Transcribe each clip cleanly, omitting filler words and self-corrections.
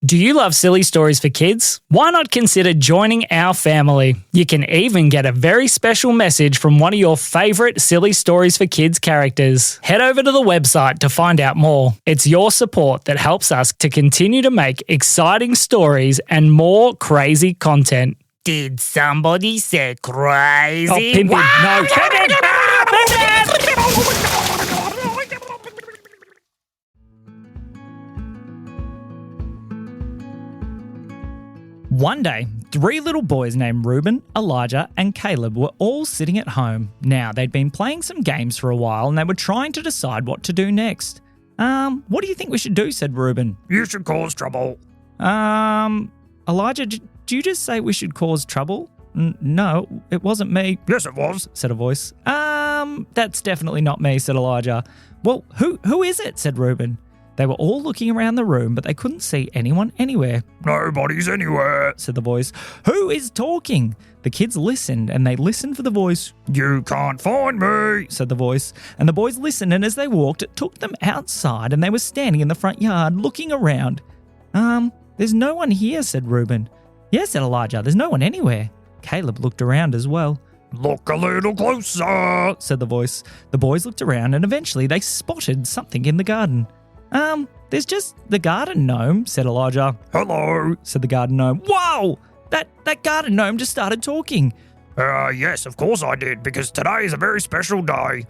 Do you love silly stories for kids? Why not consider joining our family? You can even get a very special message from one of your favourite silly stories for kids characters. Head over to the website to find out more. It's your support that helps us to continue to make exciting stories and more crazy content. Did somebody say crazy? Oh, Pimpin, no. One day, 3 little boys named Reuben, Elijah, and Caleb were all sitting at home. Now, they'd been playing some games for a while and they were trying to decide what to do next. What do you think we should do? Said Reuben. You should cause trouble. Elijah, did you just say we should cause trouble? No, it wasn't me. Yes, it was, said a voice. That's definitely not me, said Elijah. Well, who is it? Said Reuben. They were all looking around the room, but they couldn't see anyone anywhere. Nobody's anywhere, said the voice. Who is talking? The kids listened, and they listened for the voice. You can't find me, said the voice. And the boys listened, and as they walked, it took them outside, and they were standing in the front yard, looking around. There's no one here, said Reuben. Yes, said Elijah, there's no one anywhere. Caleb looked around as well. Look a little closer, said the voice. The boys looked around, and eventually they spotted something in the garden. There's just the garden gnome, said Elijah. Hello, said the garden gnome. Whoa! That garden gnome just started talking. Yes, of course I did, because today is a very special day.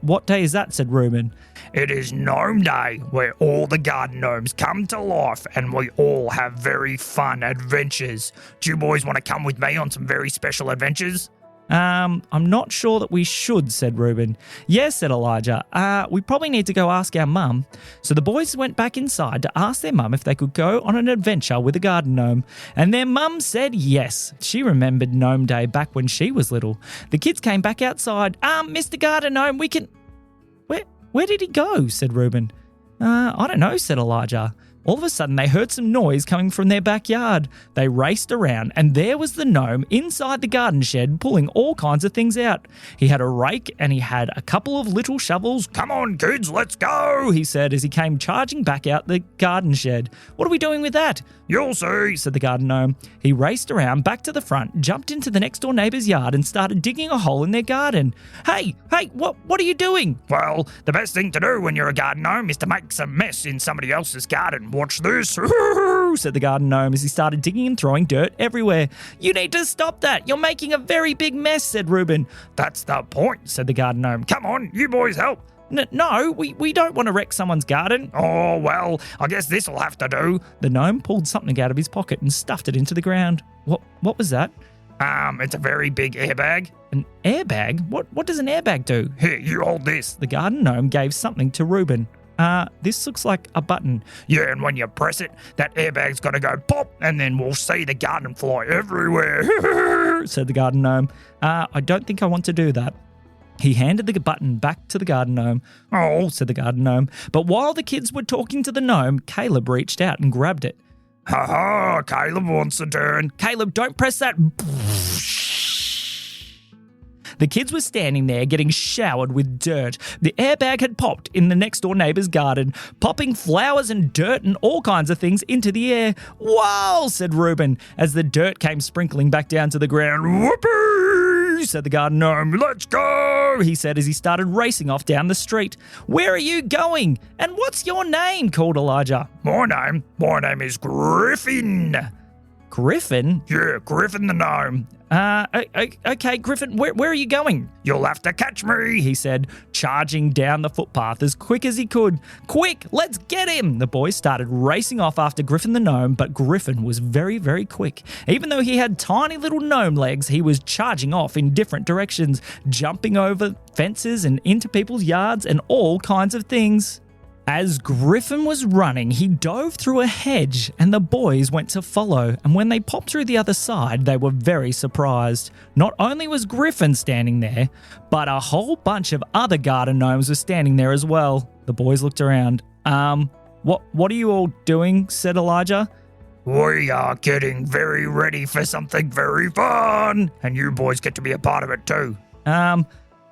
What day is that? Said Reuben. It is Gnome Day, where all the garden gnomes come to life and we all have very fun adventures. Do you boys want to come with me on some very special adventures? I'm not sure that we should, said Reuben. Yes, said Elijah. We probably need to go ask our mum. So the boys went back inside to ask their mum if they could go on an adventure with a garden gnome. And their mum said yes. She remembered Gnome Day back when she was little. The kids came back outside. Mr. Garden Gnome, we can... Where did he go? Said Reuben. I don't know, said Elijah. All of a sudden, they heard some noise coming from their backyard. They raced around, and there was the gnome inside the garden shed pulling all kinds of things out. He had a rake, and he had a couple of little shovels. Come on, kids, let's go, he said as he came charging back out the garden shed. What are we doing with that? You'll see, said the garden gnome. He raced around back to the front, jumped into the next door neighbour's yard, and started digging a hole in their garden. Hey, what are you doing? Well, the best thing to do when you're a garden gnome is to make some mess in somebody else's garden. Watch this, said the garden gnome as he started digging and throwing dirt everywhere. You need to stop that. You're making a very big mess, said Reuben. That's the point, said the garden gnome. Come on, you boys help. No, we don't want to wreck someone's garden. Oh, well, I guess this'll have to do. The gnome pulled something out of his pocket and stuffed it into the ground. What was that? It's a very big airbag. An airbag? What does an airbag do? Here, you hold this. The garden gnome gave something to Reuben. This looks like a button. Yeah, and when you press it, that airbag's gonna go pop, and then we'll see the garden fly everywhere, said the garden gnome. I don't think I want to do that. He handed the button back to the garden gnome. Oh, said the garden gnome. But while the kids were talking to the gnome, Caleb reached out and grabbed it. Ha, Caleb wants a turn. Caleb, don't press that. The kids were standing there getting showered with dirt. The airbag had popped in the next door neighbour's garden, popping flowers and dirt and all kinds of things into the air. Wow, said Reuben, as the dirt came sprinkling back down to the ground. Whoopee, said the garden gnome. Let's go, he said as he started racing off down the street. Where are you going? And what's your name? Called Elijah. My name is Griffin. Griffin? Yeah, Griffin the gnome. Okay, Griffin, where are you going? You'll have to catch me, he said, charging down the footpath as quick as he could. Quick, let's get him! The boys started racing off after Griffin the gnome, but Griffin was very, very quick. Even though he had tiny little gnome legs, he was charging off in different directions, jumping over fences and into people's yards and all kinds of things. As Griffin was running, he dove through a hedge and the boys went to follow, and when they popped through the other side, they were very surprised. Not only was Griffin standing there, but a whole bunch of other garden gnomes were standing there as well. The boys looked around. What are you all doing? Said Elijah. We are getting very ready for something very fun, and you boys get to be a part of it too.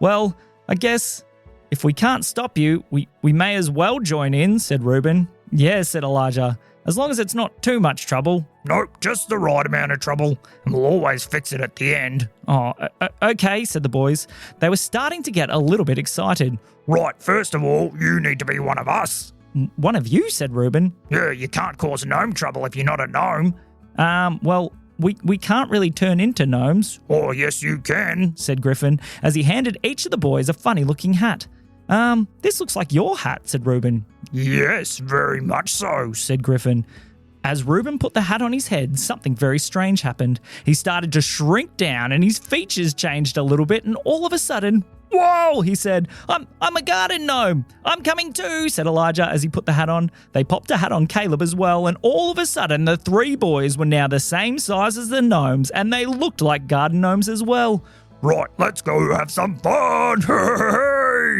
Well, I guess... if we can't stop you, we may as well join in, said Reuben. Yeah, said Elijah. as long as it's not too much trouble. Nope, just the right amount of trouble, and we'll always fix it at the end. Oh, okay, said the boys. They were starting to get a little bit excited. Right, first of all, you need to be one of us. One of you, said Reuben. Yeah, you can't cause gnome trouble if you're not a gnome. Well, we can't really turn into gnomes. Oh, yes, you can, said Griffin, as he handed each of the boys a funny-looking hat. This looks like your hat, said Reuben. Yes, very much so, said Griffin. As Reuben put the hat on his head, something very strange happened. He started to shrink down and his features changed a little bit, and all of a sudden, whoa, he said, I'm a garden gnome. I'm coming too, said Elijah as he put the hat on. They popped a hat on Caleb as well, and all of a sudden the three boys were now the same size as the gnomes, and they looked like garden gnomes as well. Right, let's go have some fun,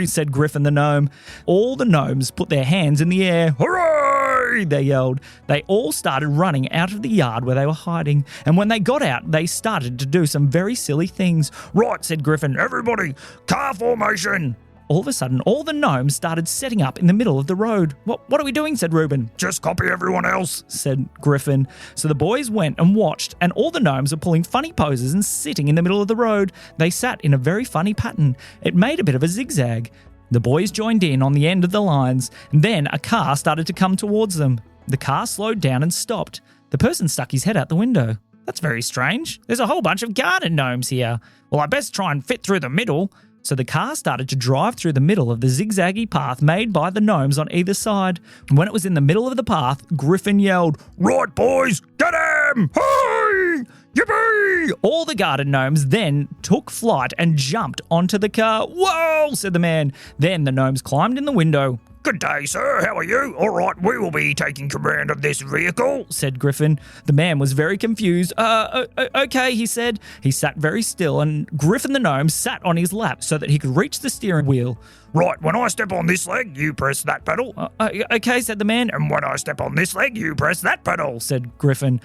said Griffin the gnome. All the gnomes put their hands in the air. Hooray! They yelled. They all started running out of the yard where they were hiding, and when they got out, they started to do some very silly things. Right, said Griffin, everybody, car formation. All of a sudden, all the gnomes started setting up in the middle of the road. What are we doing? Said Reuben. Just copy everyone else, said Griffin. So the boys went and watched, and all the gnomes were pulling funny poses and sitting in the middle of the road. They sat in a very funny pattern. It made a bit of a zigzag. The boys joined in on the end of the lines, and then a car started to come towards them. The car slowed down and stopped. The person stuck his head out the window. That's very strange. There's a whole bunch of garden gnomes here. Well, I best try and fit through the middle. So the car started to drive through the middle of the zigzaggy path made by the gnomes on either side. When it was in the middle of the path, Griffin yelled, "Right, boys, get him! Hey! Yippee!" All the garden gnomes then took flight and jumped onto the car. "Whoa!" said the man. Then the gnomes climbed in the window. Good day, sir. How are you? All right, we will be taking command of this vehicle, said Griffin. The man was very confused. Okay, he said. He sat very still, and Griffin the gnome sat on his lap so that he could reach the steering wheel. Right, when I step on this leg, you press that pedal. Okay, said the man. And when I step on this leg, you press that pedal, said Griffin.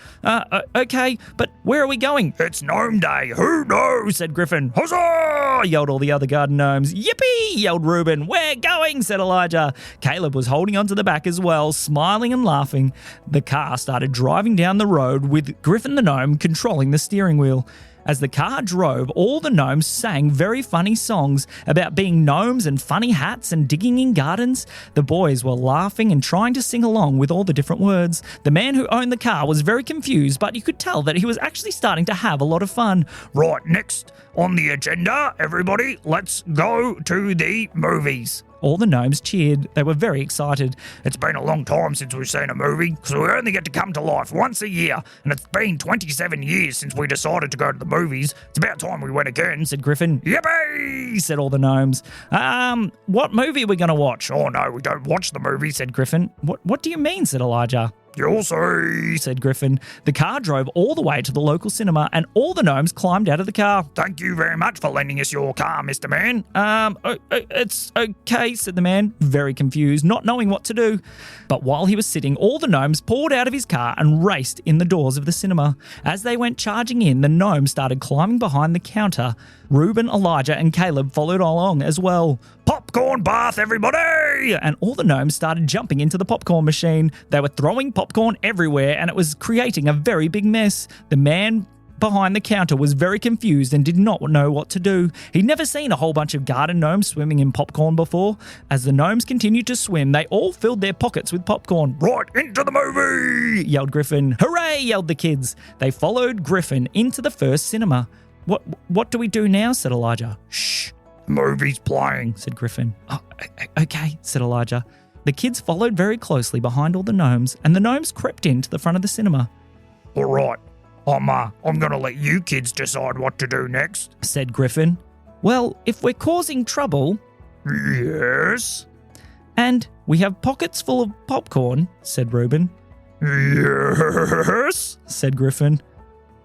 Okay, but where are we going? It's Gnome Day. Who knows? said Griffin. Huzzah! Yelled all the other garden gnomes. Yippee! Yelled Reuben. We're going, said Elijah. Caleb was holding onto the back as well, smiling and laughing. The car started driving down the road with Griffin the gnome controlling the steering wheel. As the car drove, all the gnomes sang very funny songs about being gnomes and funny hats and digging in gardens. The boys were laughing and trying to sing along with all the different words. The man who owned the car was very confused, but you could tell that he was actually starting to have a lot of fun. Right, next on the agenda, everybody, let's go to the movies. All the gnomes cheered. They were very excited. It's been a long time since we've seen a movie, because we only get to come to life once a year, and it's been 27 years since we decided to go to the movies. It's about time we went again, said Griffin. Yippee! said all the gnomes. What movie are we going to watch? Oh no, we don't watch the movie, said Griffin. What do you mean, said Elijah. You'll see, said Griffin. The car drove all the way to the local cinema, and all the gnomes climbed out of the car. Thank you very much for lending us your car, Mr. Man. It's okay, said the man, very confused, not knowing what to do. But while he was sitting, all the gnomes pulled out of his car and raced in the doors of the cinema. As they went charging in, the gnomes started climbing behind the counter. Reuben, Elijah, and Caleb followed along as well. Popcorn bath, everybody! And all the gnomes started jumping into the popcorn machine. They were throwing popcorn everywhere, and it was creating a very big mess. The man behind the counter was very confused and did not know what to do. He'd never seen a whole bunch of garden gnomes swimming in popcorn before. As the gnomes continued to swim, they all filled their pockets with popcorn. Right, into the movie! Yelled Griffin. Hooray! Yelled the kids. They followed Griffin into the first cinema. What do we do now? Said Elijah. Shh, the movie's playing, said Griffin. Oh, okay, said Elijah. The kids followed very closely behind all the gnomes, and the gnomes crept into the front of the cinema. All right, I'm going to let you kids decide what to do next, said Griffin. Well, if we're causing trouble... Yes? And we have pockets full of popcorn, said Reuben. Yes? said Griffin.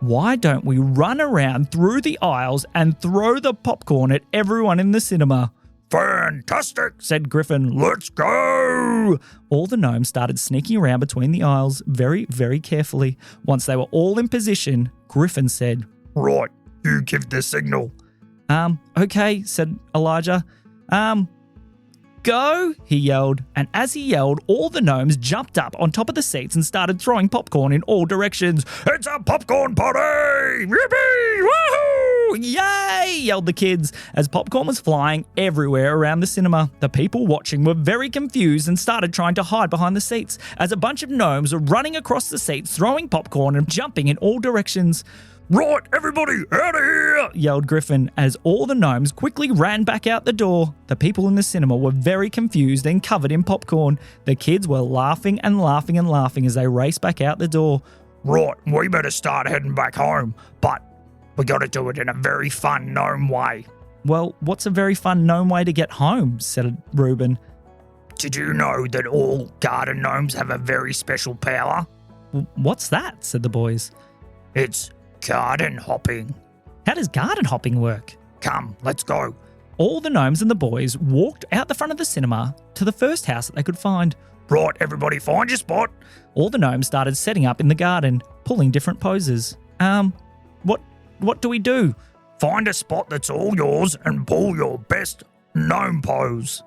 Why don't we run around through the aisles and throw the popcorn at everyone in the cinema? Fantastic, said Griffin. Let's go! All the gnomes started sneaking around between the aisles very, very carefully. Once they were all in position, Griffin said, Right, you give the signal. Okay, said Elijah. go, he yelled. And as he yelled, all the gnomes jumped up on top of the seats and started throwing popcorn in all directions. It's a popcorn party! Yippee! Woohoo! Yay! Yelled the kids as popcorn was flying everywhere around the cinema. The people watching were very confused and started trying to hide behind the seats as a bunch of gnomes were running across the seats, throwing popcorn and jumping in all directions. Right, everybody, out of here! Yelled Griffin as all the gnomes quickly ran back out the door. The people in the cinema were very confused and covered in popcorn. The kids were laughing and laughing and laughing as they raced back out the door. Right, we better start heading back home, but we gotta do it in a very fun gnome way. Well, what's a very fun gnome way to get home? Said Reuben. Did you know that all garden gnomes have a very special power? What's that? Said the boys. It's garden hopping. How does garden hopping work? Come, let's go. All the gnomes and the boys walked out the front of the cinema to the first house that they could find. Right, everybody, find your spot. All the gnomes started setting up in the garden, pulling different poses. What do we do? Find a spot that's all yours and pull your best gnome pose.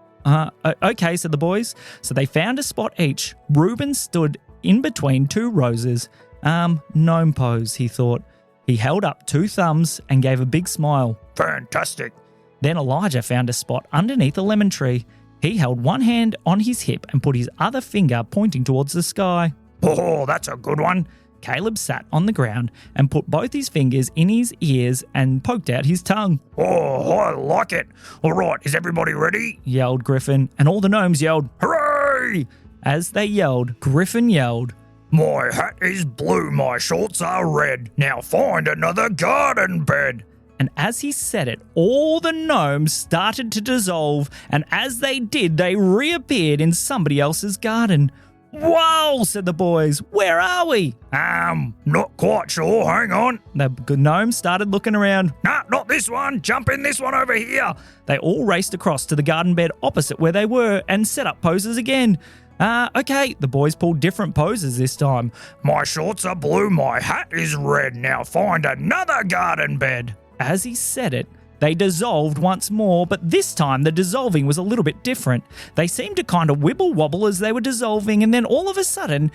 Okay, said the boys. So they found a spot each. Reuben stood in between two roses. Gnome pose, he thought. He held up two thumbs and gave a big smile. Fantastic. Then Elijah found a spot underneath a lemon tree. He held one hand on his hip and put his other finger pointing towards the sky. Oh, that's a good one. Caleb sat on the ground and put both his fingers in his ears and poked out his tongue. Oh, I like it. All right, is everybody ready? Yelled Griffin, and all the gnomes yelled, Hooray! As they yelled, Griffin yelled, My hat is blue, my shorts are red. Now find another garden bed. And as he said it, all the gnomes started to dissolve, and as they did, they reappeared in somebody else's garden. Whoa, said the boys. Where are we? Not quite sure. Hang on. The gnomes started looking around. Nah, not this one. Jump in this one over here. They all raced across to the garden bed opposite where they were and set up poses again. Okay, the boys pulled different poses this time. My shorts are blue, my hat is red. Now find another garden bed. As he said it, they dissolved once more, but this time the dissolving was a little bit different. They seemed to kind of wibble-wobble as they were dissolving, and then all of a sudden,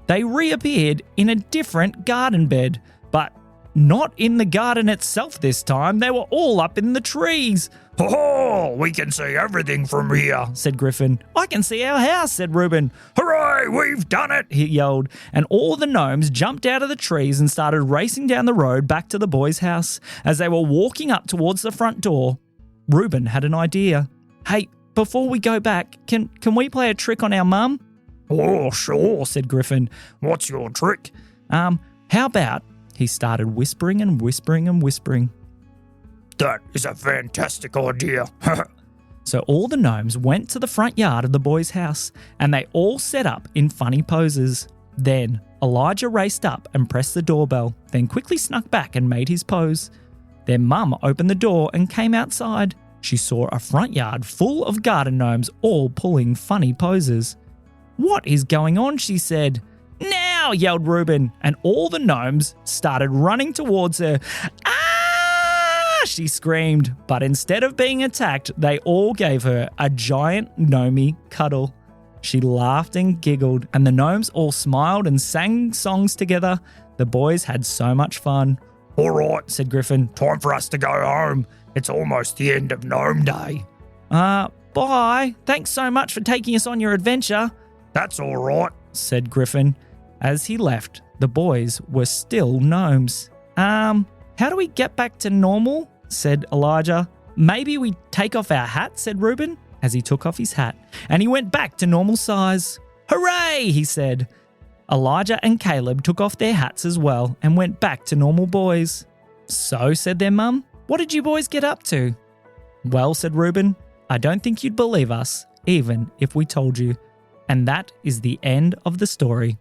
they reappeared in a different garden bed. But not in the garden itself this time. They were all up in the trees. Oh, we can see everything from here, said Griffin. I can see our house, said Reuben. Hooray, we've done it, he yelled, and all the gnomes jumped out of the trees and started racing down the road back to the boys' house. As they were walking up towards the front door, Reuben had an idea. Hey, before we go back, can we play a trick on our mum? Oh, sure, said Griffin. What's your trick? How about, he started whispering and whispering and whispering. That is a fantastic idea. So all the gnomes went to the front yard of the boys' house, and they all set up in funny poses. Then Elijah raced up and pressed the doorbell, then quickly snuck back and made his pose. Their mum opened the door and came outside. She saw a front yard full of garden gnomes all pulling funny poses. What is going on? She said. Now, yelled Reuben, and all the gnomes started running towards her. She screamed, but instead of being attacked, they all gave her a giant gnomey cuddle. She laughed and giggled, and the gnomes all smiled and sang songs together. The boys had so much fun. All right, said Griffin. Time for us to go home. It's almost the end of Gnome Day. Bye. Thanks so much for taking us on your adventure. That's all right, said Griffin. As he left, the boys were still gnomes. How do we get back to normal? Said Elijah. Maybe we take off our hat, said Reuben, as he took off his hat, and he went back to normal size. Hooray, he said. Elijah and Caleb took off their hats as well and went back to normal boys. So, said their mum, what did you boys get up to? Well, said Reuben, I don't think you'd believe us, even if we told you. And that is the end of the story.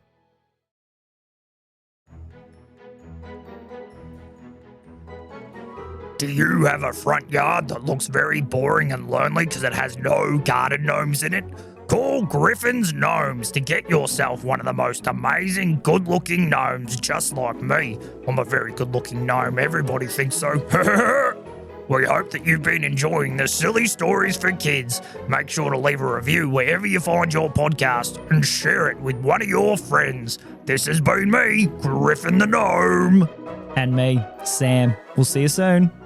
Do you have a front yard that looks very boring and lonely because it has no garden gnomes in it? Call Griffin's Gnomes to get yourself one of the most amazing, good-looking gnomes just like me. I'm a very good-looking gnome. Everybody thinks so. We hope that you've been enjoying the silly stories for kids. Make sure to leave a review wherever you find your podcast and share it with one of your friends. This has been me, Griffin the Gnome. And me, Sam. We'll see you soon.